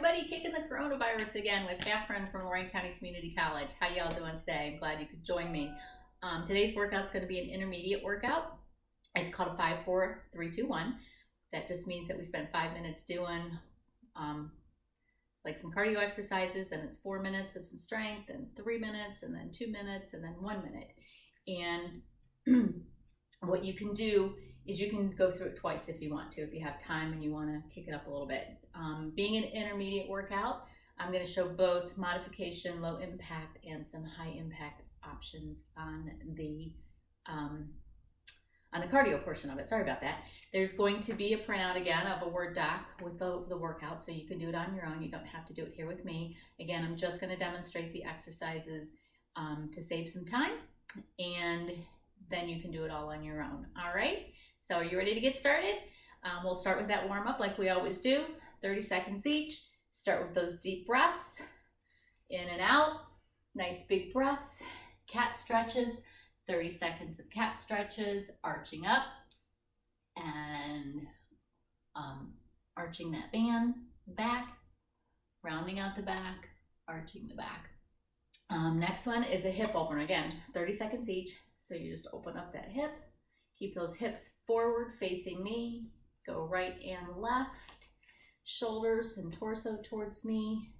everybody, kicking the coronavirus again with Catherine from Lorraine County Community College. How y'all doing today? I'm glad you could join me. Today's workout is going to be an intermediate workout. It's called a 5-4-3-2-1. That just means that we spend 5 minutes doing like some cardio exercises, then it's 4 minutes of some strength, and 3 minutes, and then 2 minutes, and then 1 minute. And what you can do is you can go through it twice if you want to, if you have time and you want to kick it up a little bit. Being an intermediate workout, I'm going to show both modification, low impact, and some high impact options on the cardio portion of it. Sorry about that. There's going to be a printout again of a Word doc with the workout, so you can do it on your own. You don't have to do it here with me. Again, I'm just going to demonstrate the exercises to save some time, and then you can do it all on your own. All right, so are you ready to get started? We'll start with that warm up like we always do, 30 seconds each. Start with those deep breaths, in and out, nice big breaths, cat stretches, 30 seconds of cat stretches, arching up and arching that band back, rounding out the back, arching the back. Next one is a hip opener. Again, 30 seconds each. So you just open up that hip, keep those hips forward facing me, go right and left, shoulders and torso towards me.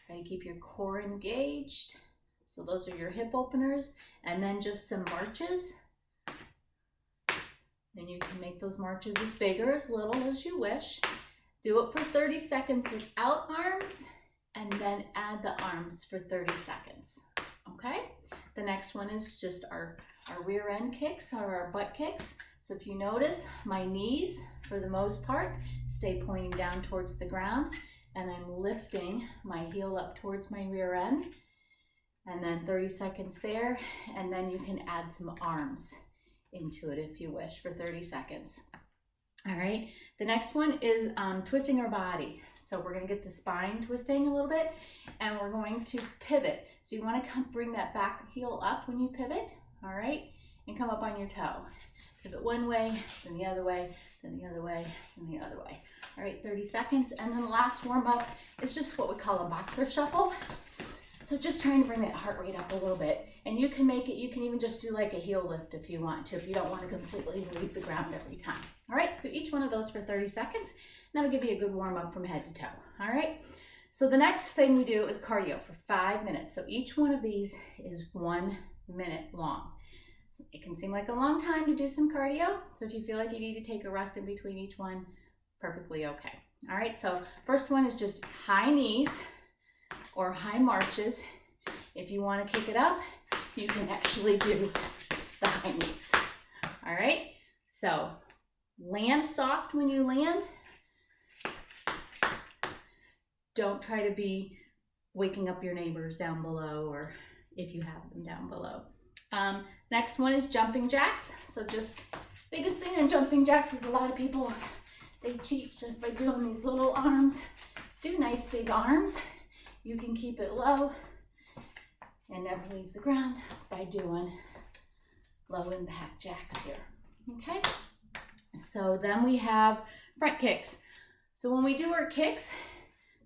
Try to keep your core engaged. So those are your hip openers, and then just some marches. Then you can make those marches as big or as little as you wish. Do it for 30 seconds without arms, and then add the arms for 30 seconds, okay? The next one is just our rear end kicks or our butt kicks. So if you notice, my knees, for the most part, stay pointing down towards the ground, and I'm lifting my heel up towards my rear end. And then 30 seconds there, and then you can add some arms into it if you wish for 30 seconds. All right, the next one is twisting our body. So we're going to get the spine twisting a little bit, and we're going to pivot. So you want to bring that back heel up when you pivot, all right, and come up on your toe. Pivot one way, then the other way, then the other way, and the other way. All right, 30 seconds, and then the last warm up is just what we call a boxer shuffle. So just trying to bring that heart rate up a little bit. And you can make it, you can even just do like a heel lift if you want to, if you don't want to completely leave the ground every time. All right, so each one of those for 30 seconds. That'll give you a good warm up from head to toe. All right, so the next thing we do is cardio for 5 minutes. So each one of these is 1 minute long. So it can seem like a long time to do some cardio. So if you feel like you need to take a rest in between each one, perfectly okay. All right, so first one is just high knees or high marches. If you want to kick it up, you can actually do the high knees. All right, so land soft when you land. Don't try to be waking up your neighbors down below, or if you have them down below. Next one is jumping jacks. So just biggest thing in jumping jacks is a lot of people, they cheat just by doing these little arms. Do nice big arms. You can keep it low and never leave the ground by doing low impact jacks here, okay? So then we have front kicks. So when we do our kicks,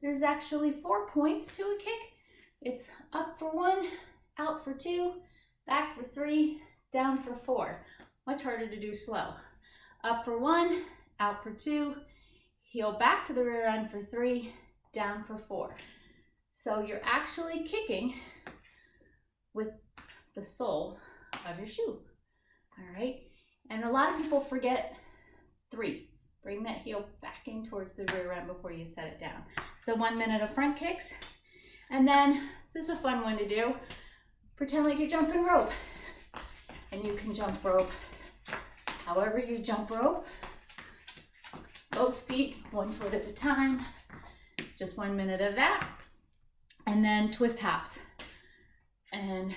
there's actually 4 points to a kick. It's up for 1, out for 2, back for 3, down for 4. Much harder to do slow. Up for 1, out for 2, heel back to the rear end for 3, down for 4. So you're actually kicking with the sole of your shoe, all right? And a lot of people forget 3. Bring that heel back in towards the rear end before you set it down. So 1 minute of front kicks. And then, this is a fun one to do. Pretend like you're jumping rope. And you can jump rope however you jump rope. Both feet, 1 foot at a time. Just 1 minute of that. And then twist hops. And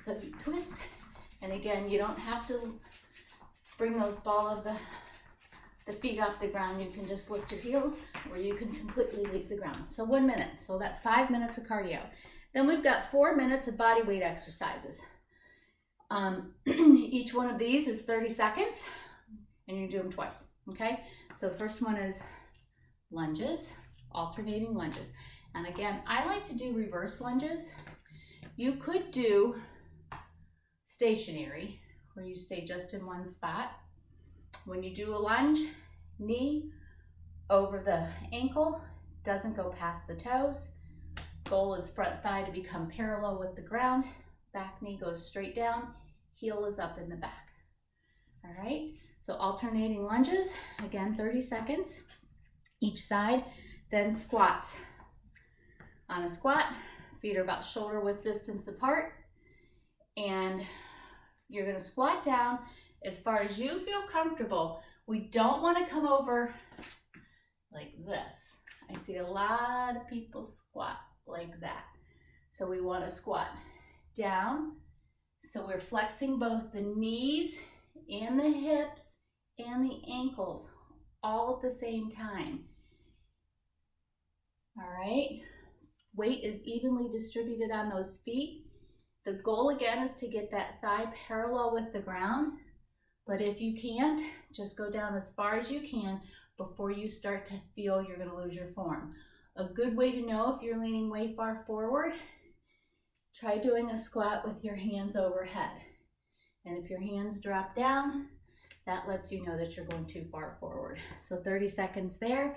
so you twist, and again, you don't have to bring those ball of the feet off the ground. You can just lift your heels, or you can completely leave the ground. So 1 minute, so that's 5 minutes of cardio. Then we've got 4 minutes of body weight exercises. Each one of these is 30 seconds, and you do them twice, okay? So the first one is lunges, alternating lunges. And again, I like to do reverse lunges. You could do stationary, where you stay just in one spot. When you do a lunge, knee over the ankle, doesn't go past the toes. Goal is front thigh to become parallel with the ground. Back knee goes straight down, heel is up in the back. All right, so alternating lunges, again, 30 seconds each side, then squats. On a squat, feet are about shoulder width distance apart, and you're gonna squat down as far as you feel comfortable. We don't wanna come over like this. I see a lot of people squat like that. So we wanna squat down. So we're flexing both the knees and the hips and the ankles all at the same time. All right, weight is evenly distributed on those feet. The goal again is to get that thigh parallel with the ground, but if you can't, just go down as far as you can before you start to feel you're gonna lose your form. A good way to know if you're leaning way far forward, try doing a squat with your hands overhead. And if your hands drop down, that lets you know that you're going too far forward. So 30 seconds there.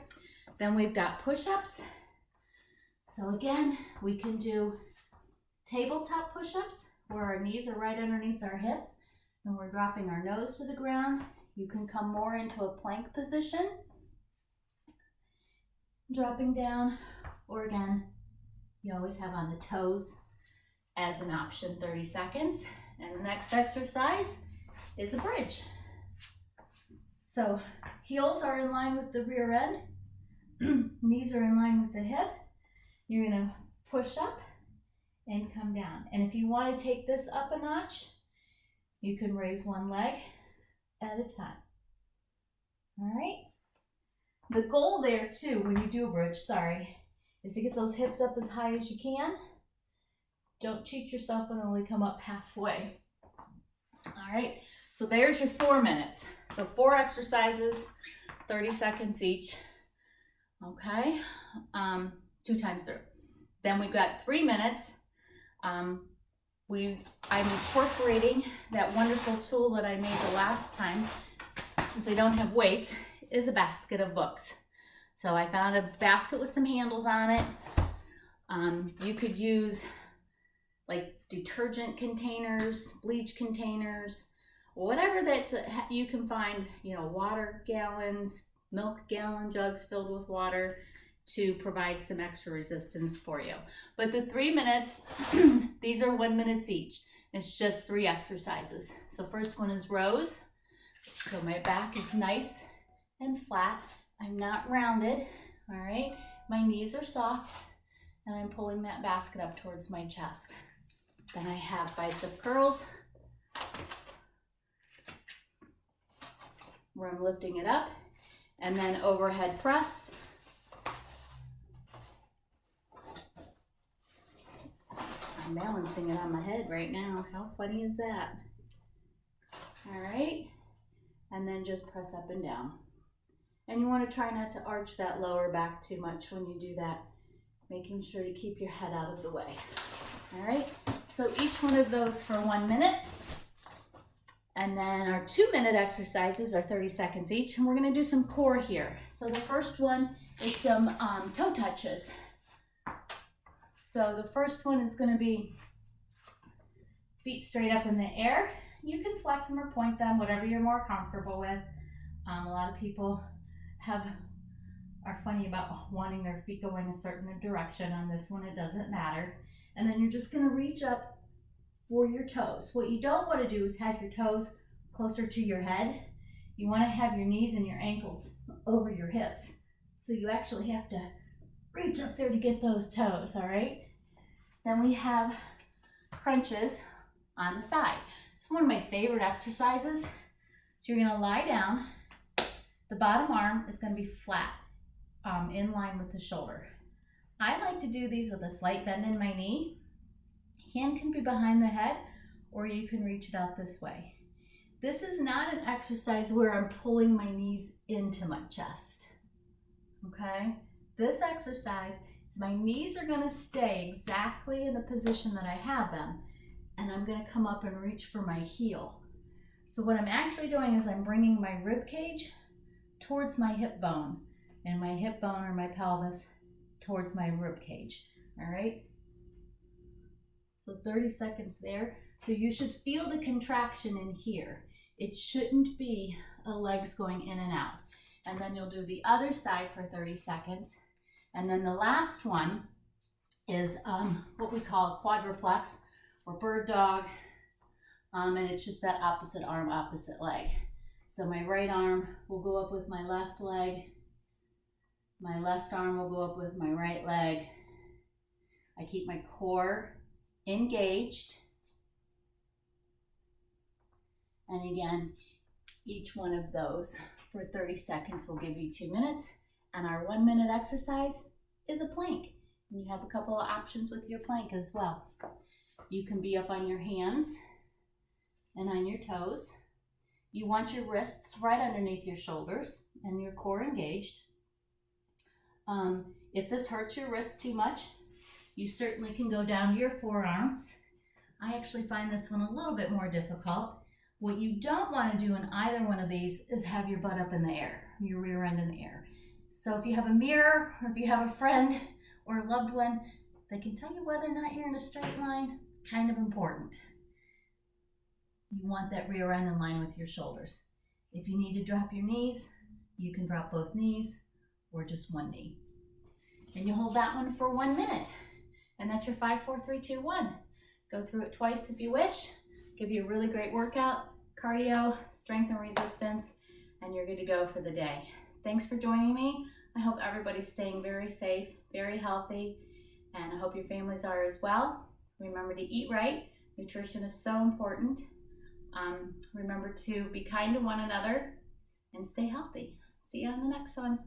Then we've got push-ups. So again, we can do tabletop push-ups where our knees are right underneath our hips and we're dropping our nose to the ground. You can come more into a plank position, dropping down, or again, you always have on the toes as an option, 30 seconds. And the next exercise is a bridge. So heels are in line with the rear end, knees are in line with the hip. You're gonna push up and come down. And if you wanna take this up a notch, you can raise one leg at a time. All right? The goal there too, when you do a bridge, is to get those hips up as high as you can. Don't cheat yourself and only come up halfway. All right, so there's your 4 minutes. So 4 exercises, 30 seconds each. Okay, 2 times through. Then we've got 3 minutes. I'm incorporating that wonderful tool that I made the last time, since I don't have weights, is a basket of books. So I found a basket with some handles on it. You could use like detergent containers, bleach containers, whatever you can find, water gallons, milk gallon jugs filled with water to provide some extra resistance for you. But the 3 minutes, these are 1 minute each. It's just 3 exercises. So first one is rows. So my back is nice and flat. I'm not rounded, all right? My knees are soft and I'm pulling that basket up towards my chest. Then I have bicep curls, where I'm lifting it up, and then overhead press. I'm balancing it on my head right now. How funny is that? All right, and then just press up and down. And you want to try not to arch that lower back too much when you do that, making sure to keep your head out of the way. All right, so each one of those for 1 minute. And then our 2 minute exercises are 30 seconds each. And we're gonna do some core here. So the first one is some toe touches. So the first one is gonna be feet straight up in the air. You can flex them or point them, whatever you're more comfortable with. A lot of people are funny about wanting their feet going a certain direction. On this one, it doesn't matter. And then you're just gonna reach up for your toes. What you don't wanna do is have your toes closer to your head. You wanna have your knees and your ankles over your hips. So you actually have to reach up there to get those toes, all right? Then we have crunches on the side. It's one of my favorite exercises. So you're gonna lie down. The bottom arm is gonna be flat, in line with the shoulder. I like to do these with a slight bend in my knee. Hand can be behind the head, or you can reach it out this way. This is not an exercise where I'm pulling my knees into my chest, okay? this exercise is my knees are gonna stay exactly in the position that I have them, and I'm gonna come up and reach for my heel. So what I'm actually doing is I'm bringing my rib cage towards my hip bone, and my hip bone or my pelvis towards my rib cage, all right? So 30 seconds there. So you should feel the contraction in here. It shouldn't be legs going in and out. And then you'll do the other side for 30 seconds. And then the last one is what we call quadruplex or bird dog. And it's just that opposite arm, opposite leg. So my right arm will go up with my left leg. My left arm will go up with my right leg. I keep my core engaged. And again, each one of those for 30 seconds will give you 2 minutes. And our 1 minute exercise is a plank. And you have a couple of options with your plank as well. You can be up on your hands and on your toes. You want your wrists right underneath your shoulders and your core engaged. If this hurts your wrists too much, you certainly can go down to your forearms. I actually find this one a little bit more difficult. What you don't want to do in either one of these is have your butt up in the air, your rear end in the air. So if you have a mirror, or if you have a friend or a loved one, they can tell you whether or not you're in a straight line. Kind of important. You want that rear end in line with your shoulders. If you need to drop your knees, you can drop both knees or just one knee. And you hold that one for 1 minute. And that's your 5, 4, 3, 2, 1. Go through it twice if you wish. Give you a really great workout, cardio, strength and resistance, and you're good to go for the day. Thanks for joining me. I hope everybody's staying very safe, very healthy, and I hope your families are as well. Remember to eat right. Nutrition is so important. Remember to be kind to one another and stay healthy. See you on the next one.